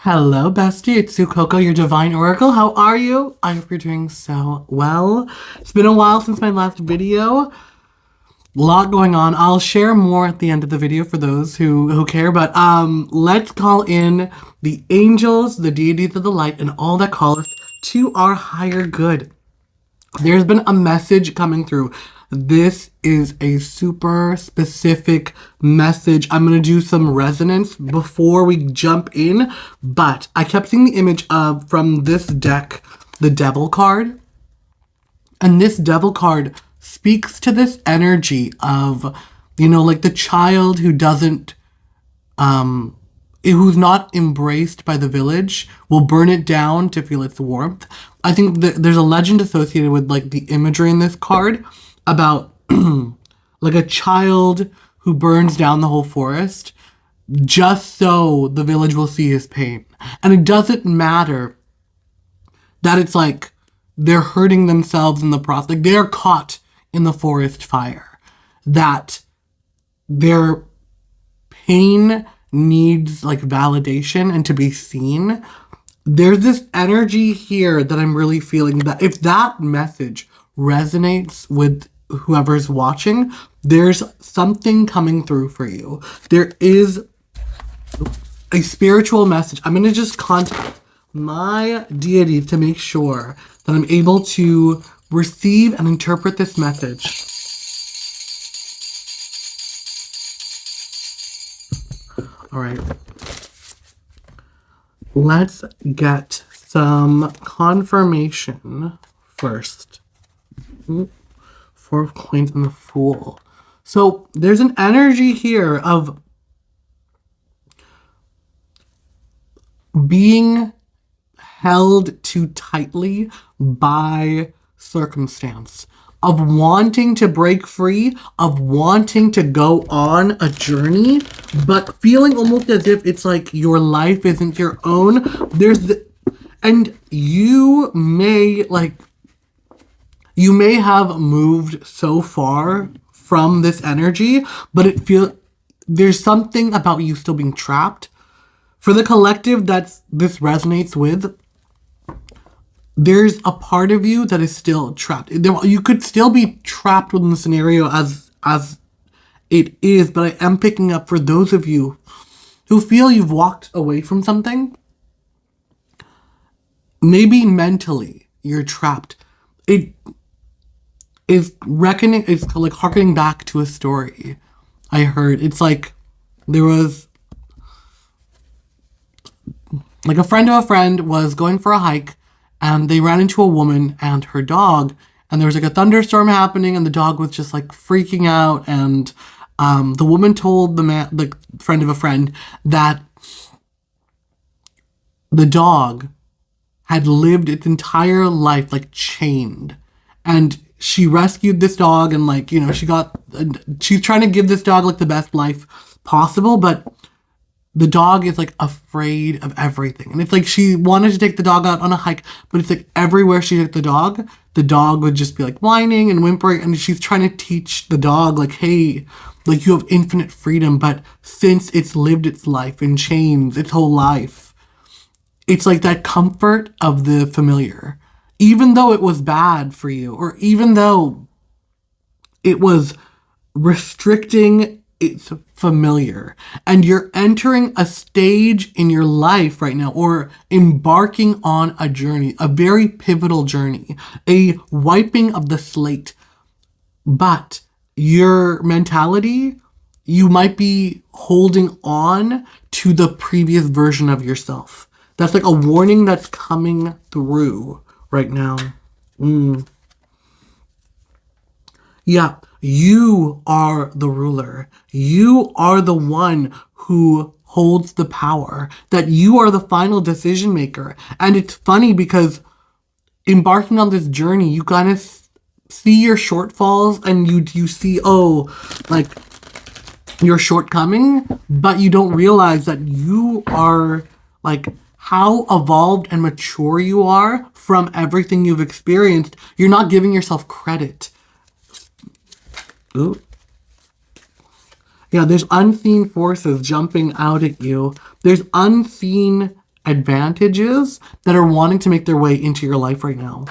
Hello, bestie. It's Sukoko, your divine oracle. How are you? I hope you're doing so well. It's been a while since my last video. A lot going on. I'll share more at the end of the video for those who care. But let's call in the angels, the deities of the light, and all that calleth to our higher good. There's been a message coming through. This is a super specific message. I'm going to do some resonance before we jump in, but I kept seeing the image of, from this deck, the Devil card. And this Devil card speaks to this energy of, like the child who doesn't, who's not embraced by the village will burn it down to feel its warmth. I think that there's a legend associated with like the imagery in this card about like a child who burns down the whole forest just so the village will see his pain. And it doesn't matter that it's like they're hurting themselves in the process. Like they're caught in the forest fire. That their pain needs like validation and to be seen. There's this energy here that I'm really feeling that if that message resonates with whoever's watching, there's something coming through for you. There is a spiritual message. I'm going to just contact my deity to make sure that I'm able to receive and interpret this message. All right. Let's get some confirmation first. Four of Coins and the Fool. So there's an energy here of being held too tightly by circumstance, of wanting to break free, of wanting to go on a journey, but feeling almost as if it's like your life isn't your own. And you may have moved so far from this energy, but there's something about you still being trapped. For the collective this resonates with, there's a part of you that is still trapped. You could still be trapped within the scenario as it is, but I am picking up for those of you who feel you've walked away from something. Maybe mentally you're trapped. It's like harkening back to a story I heard. It's like there was like a friend of a friend was going for a hike and they ran into a woman and her dog, and there was like a thunderstorm happening and the dog was just like freaking out, and the woman told the friend of a friend that the dog had lived its entire life like chained, and she rescued this dog, and she's trying to give this dog like the best life possible, but the dog is like afraid of everything. And it's like she wanted to take the dog out on a hike, but it's like everywhere she took the dog would just be like whining and whimpering, and she's trying to teach the dog like, hey, like you have infinite freedom, but since it's lived its life in chains its whole life, it's like that comfort of the familiar. Even though it was bad for you, or even though it was restricting, it's familiar. And you're entering a stage in your life right now, or embarking on a journey, a very pivotal journey, a wiping of the slate. But your mentality, you might be holding on to the previous version of yourself. That's like a warning that's coming through right now. Yeah, you are the ruler. You are the one who holds the power. That you are the final decision maker. And it's funny because embarking on this journey, you kind of see your shortfalls and you see, like your shortcoming, but you don't realize that you are like how evolved and mature you are from everything you've experienced. You're not giving yourself credit. Ooh. Yeah, there's unseen forces jumping out at you. There's unseen advantages that are wanting to make their way into your life right now.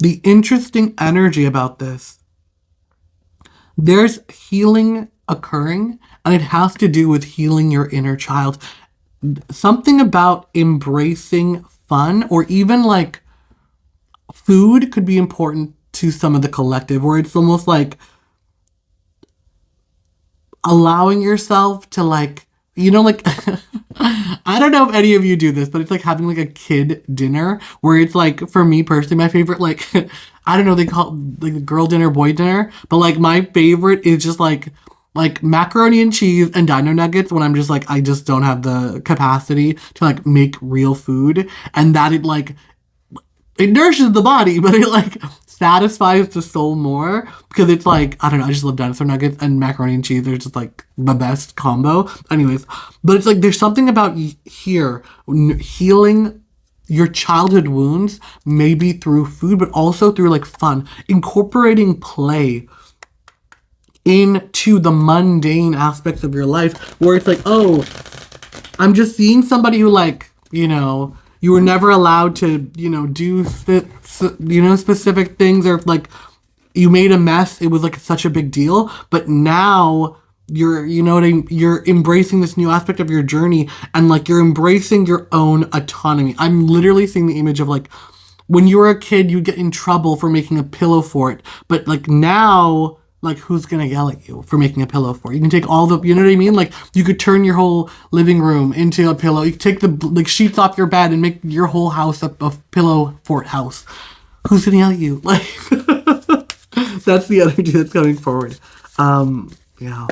The interesting energy about this, there's healing occurring, and it has to do with healing your inner child. Something about embracing fun, or even like food could be important to some of the collective, where it's almost like allowing yourself to like, like I don't know if any of you do this, but it's like having like a kid dinner where it's like, for me personally, my favorite, like I don't know, they call it like girl dinner, boy dinner, but like my favorite is just like macaroni and cheese and dino nuggets, when I'm just like, I just don't have the capacity to like make real food, and that it nourishes the body, but it like satisfies the soul more, because it's like, I don't know, I just love dinosaur nuggets and macaroni and cheese. They're just like the best combo. Anyways, but it's like, there's something about here healing your childhood wounds, maybe through food, but also through like fun, incorporating play into the mundane aspects of your life, where it's like, oh, I'm just seeing somebody who like, you were never allowed to, do, specific things, or like you made a mess. It was like such a big deal, but now you're, you're embracing this new aspect of your journey, and like you're embracing your own autonomy. I'm literally seeing the image of like, when you were a kid, you get in trouble for making a pillow fort, but like now, like, who's gonna yell at you for making a pillow fort? You can take all the, you know what I mean? Like, you could turn your whole living room into a pillow. You could take the like sheets off your bed and make your whole house a pillow fort house. Who's gonna yell at you? Like, that's the energy that's coming forward. Yeah.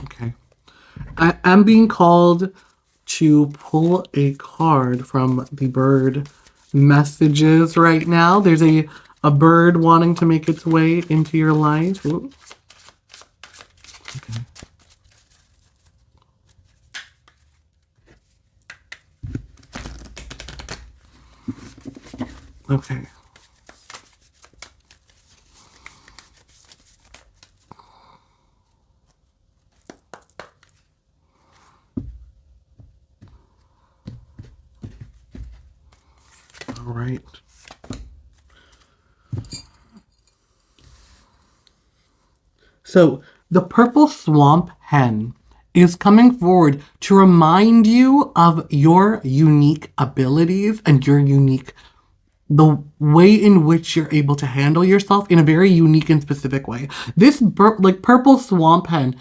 Okay. I am being called to pull a card from the bird messages right now. There's a bird wanting to make its way into your life. Ooh. Okay. Okay. All right. So the purple swamp hen is coming forward to remind you of your unique abilities and your unique, the way in which you're able to handle yourself in a very unique and specific way. This purple swamp hen,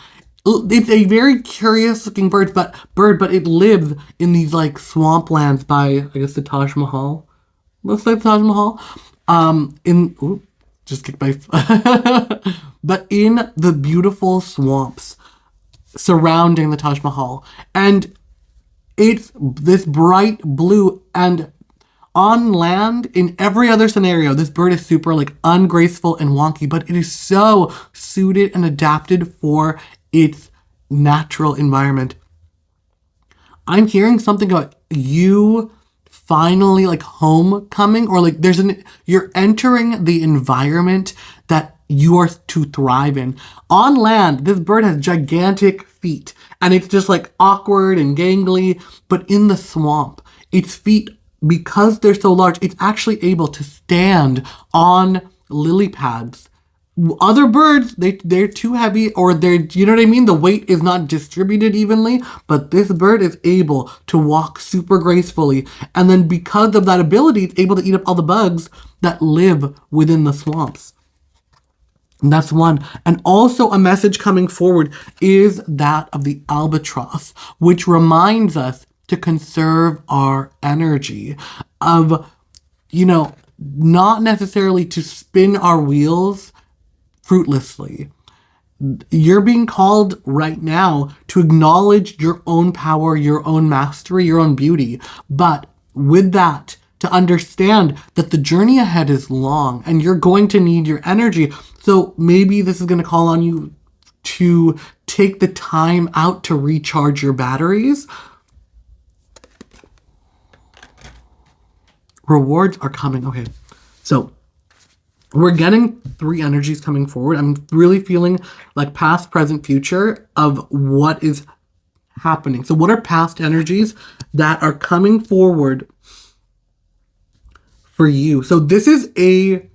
it's a very curious looking but it lives in these like swamplands by, I guess, the Taj Mahal. Looks like Taj Mahal. Just kicked my but in the beautiful swamps surrounding the Taj Mahal. And it's this bright blue, and on land, in every other scenario, this bird is super like ungraceful and wonky, but it is so suited and adapted for its natural environment. I'm hearing something about you finally like homecoming, or like you're entering the environment that you are to thrive in. On land, this bird has gigantic feet, and it's just like awkward and gangly, but in the swamp, its feet, because they're so large, it's actually able to stand on lily pads. Other birds, they're too heavy, or you know what I mean? The weight is not distributed evenly, but this bird is able to walk super gracefully. And then because of that ability, it's able to eat up all the bugs that live within the swamps. And that's one. And also a message coming forward is that of the albatross, which reminds us to conserve our energy, of, not necessarily to spin our wheels fruitlessly. You're being called right now to acknowledge your own power, your own mastery, your own beauty. But with that, to understand that the journey ahead is long and you're going to need your energy. So maybe this is going to call on you to take the time out to recharge your batteries. Rewards are coming. Okay, so we're getting 3 energies coming forward. I'm really feeling like past, present, future of what is happening. So what are past energies that are coming forward for you? So this is a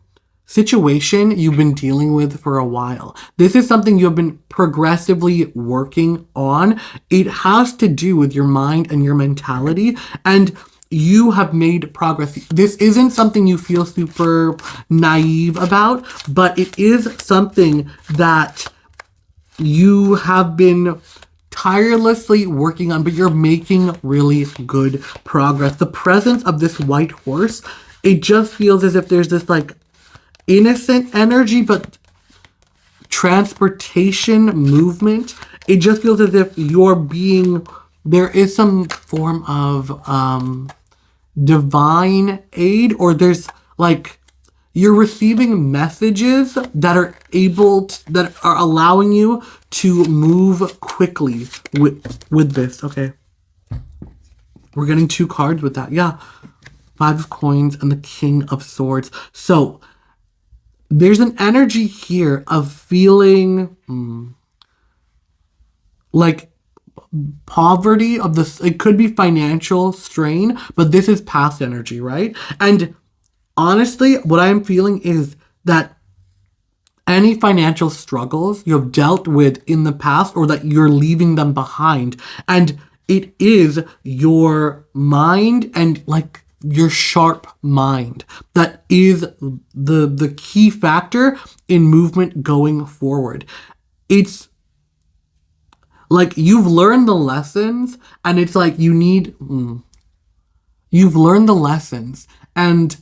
situation you've been dealing with for a while. This is something you've been progressively working on. It has to do with your mind and your mentality, and you have made progress. This isn't something you feel super naive about, but it is something that you have been tirelessly working on, but you're making really good progress. The presence of this white horse, it just feels as if there's this like innocent energy, but transportation movement. It just feels as if there is some form of divine aid, or there's like you're receiving messages that are allowing you to move quickly with this. Okay, we're getting 2 cards with that. Yeah, 5 of coins and the King of Swords. So there's an energy here of feeling like poverty of this. It could be financial strain, but this is past energy, right? And honestly, what I'm feeling is that any financial struggles you have dealt with in the past, or that you're leaving them behind, and it is your mind and like your sharp mind that is the key factor in movement going forward. It's like you've learned the lessons, and it's like you've learned the lessons, and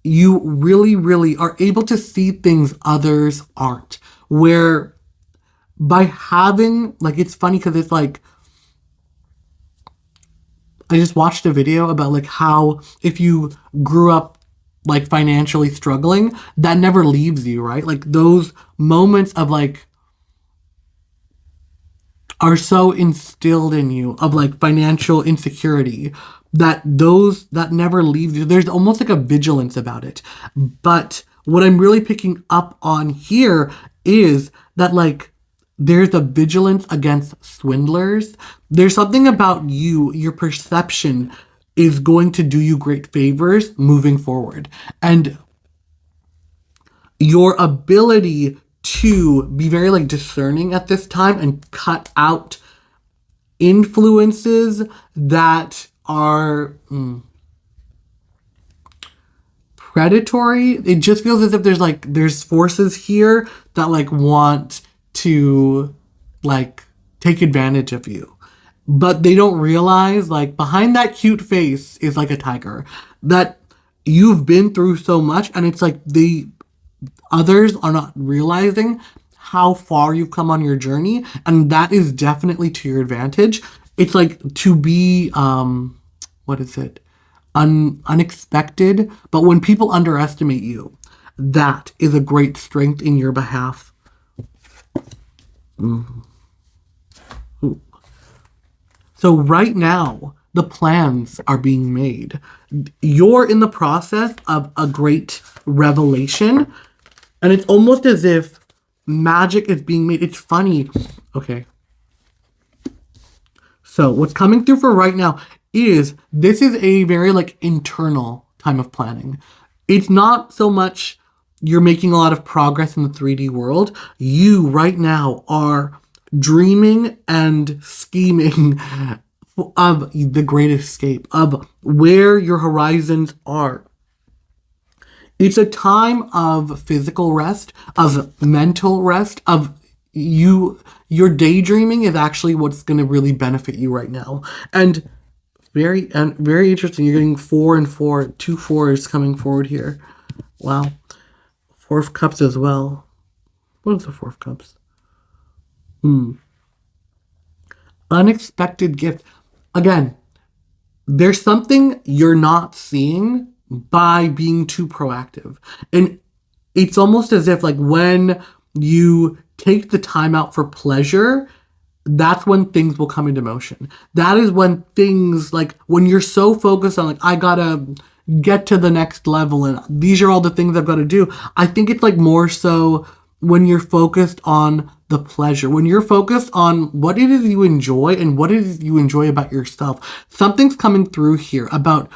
you really, really are able to see things others aren't. Where by having, like, it's funny because it's like, I just watched a video about like how if you grew up like financially struggling, that never leaves you, right? Like those moments of like are so instilled in you of like financial insecurity that never leaves you. There's almost like a vigilance about it. But what I'm really picking up on here is that like there's a vigilance against swindlers. There's something about your perception is going to do you great favors moving forward. And your ability to be very like discerning at this time and cut out influences that are predatory. It just feels as if there's forces here that like want to like take advantage of you, but they don't realize like behind that cute face is like a tiger, that you've been through so much, and it's like others are not realizing how far you've come on your journey, and that is definitely to your advantage. It's like to be what is it? Unexpected, but when people underestimate you, that is a great strength in your behalf. So right now, the plans are being made. You're in the process of a great revelation, and it's almost as if magic is being made. It's funny. Okay. So what's coming through for right now is this is a very like internal time of planning. It's not so much you're making a lot of progress in the 3D world. You right now are dreaming and scheming of the great escape, of where your horizons are. It's a time of physical rest, of mental rest, of your daydreaming is actually what's going to really benefit you right now. And very interesting. You're getting 4 and 4, 2 4s coming forward here. Wow. 4 of Cups as well. What is the 4 of Cups? Unexpected gift. Again, there's something you're not seeing by being too proactive. And it's almost as if like when you take the time out for pleasure, that's when things will come into motion. That is when things, like, when you're so focused on, like, I gotta get to the next level and these are all the things I've got to do. I think it's like more so when you're focused on the pleasure, when you're focused on what it is you enjoy and what it is you enjoy about yourself. Something's coming through here about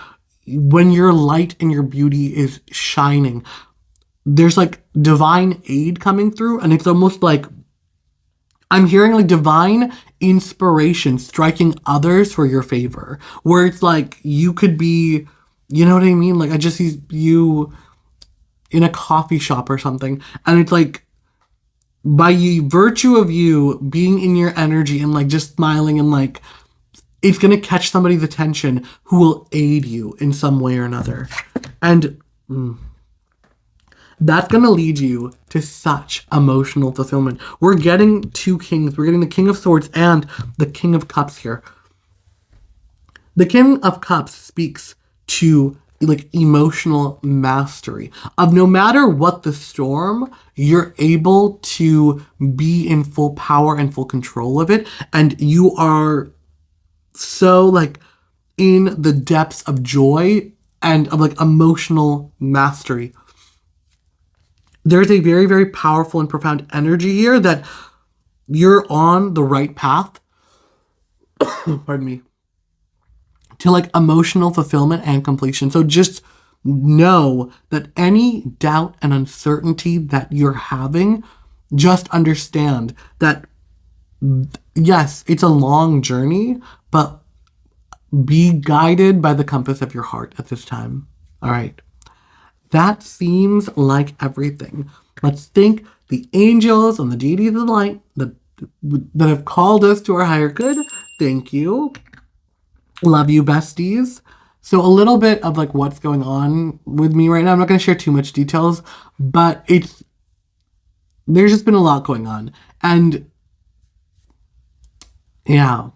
when your light and your beauty is shining. There's like divine aid coming through, and it's almost like I'm hearing like divine inspiration striking others for your favor, where it's like you could be, you know what I mean? Like I just see you in a coffee shop or something, and it's like by virtue of you being in your energy and like just smiling and like it's gonna catch somebody's attention who will aid you in some way or another, and that's going to lead you to such emotional fulfillment. We're getting two kings. We're getting the King of Swords and the King of Cups here. The King of Cups speaks to like emotional mastery of no matter what the storm, you're able to be in full power and full control of it. And you are so like in the depths of joy and of like emotional mastery. There's a very, very powerful and profound energy here that you're on the right path, pardon me, to like emotional fulfillment and completion. So just know that any doubt and uncertainty that you're having, just understand that yes, it's a long journey, but be guided by the compass of your heart at this time. All right. That seems like everything. Let's thank the angels and the deities of the light that have called us to our higher good. Thank you. Love you, besties. So a little bit of like what's going on with me right now. I'm not going to share too much details, but there's just been a lot going on. And yeah,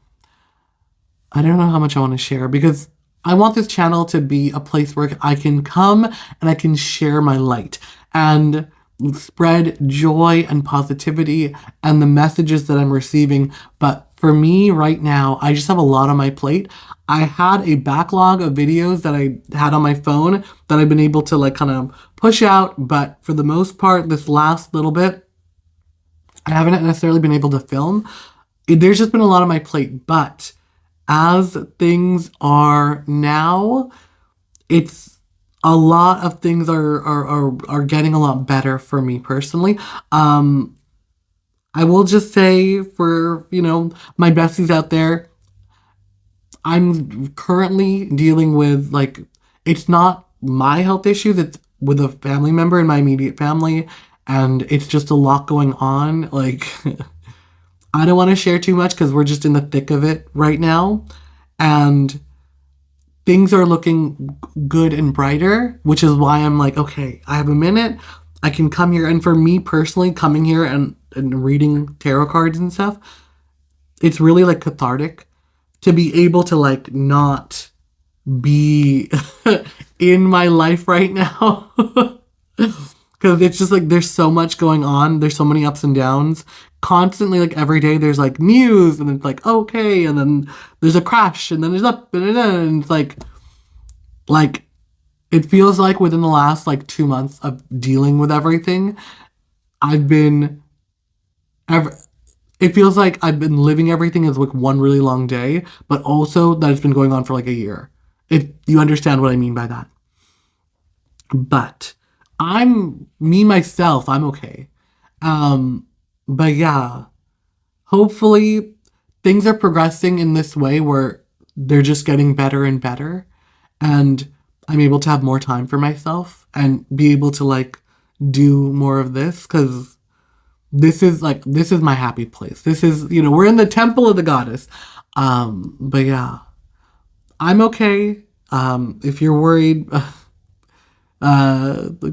I don't know how much I want to share because I want this channel to be a place where I can come and I can share my light and spread joy and positivity and the messages that I'm receiving. But for me right now, I just have a lot on my plate. I had a backlog of videos that I had on my phone that I've been able to like kind of push out. But for the most part, this last little bit, I haven't necessarily been able to film. There's just been a lot on my plate, but as things are now, it's a lot of things are getting a lot better for me personally. I will just say for, my besties out there, I'm currently dealing with like, it's not my health issues, it's with a family member in my immediate family. And it's just a lot going on. Like, I don't want to share too much because we're just in the thick of it right now. And things are looking good and brighter, which is why I'm like, okay, I have a minute. I can come here. And for me personally, coming here and reading tarot cards and stuff, it's really like cathartic to be able to like not be in my life right now. Because it's just like there's so much going on. There's so many ups and downs. Constantly, like every day, there's like news, and it's like, okay, and then there's a crash, and then there's up, and then and it's like it feels like within the last like 2 months of dealing with everything, it feels like I've been living everything as like one really long day, but also that it's been going on for like a year. If you understand what I mean by that. But myself, I'm okay. But yeah, hopefully things are progressing in this way where they're just getting better and better. And I'm able to have more time for myself and be able to like do more of this because this is my happy place. This is, we're in the temple of the goddess. But yeah, I'm okay. If you're worried,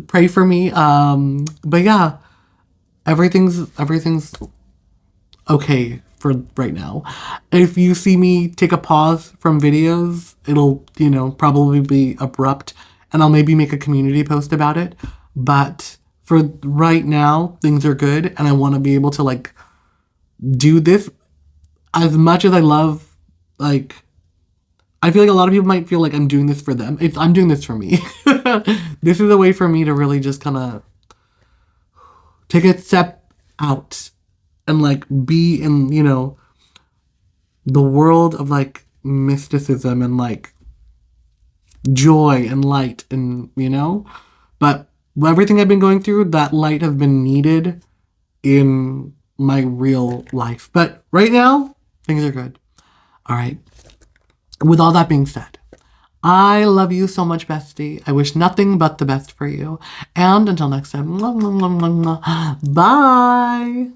pray for me. But yeah, everything's okay for right now. If you see me take a pause from videos, it'll, probably be abrupt and I'll maybe make a community post about it. But for right now, things are good, and I want to be able to like do this as much as I love, like, I feel like a lot of people might feel like I'm doing this for them. I'm doing this for me. This is a way for me to really just kind of take a step out and like be in, you know, the world of like mysticism and like joy and light and, you know, but everything I've been going through, that light has been needed in my real life. But right now, things are good. All right. With all that being said, I love you so much, bestie. I wish nothing but the best for you. And until next time, bye.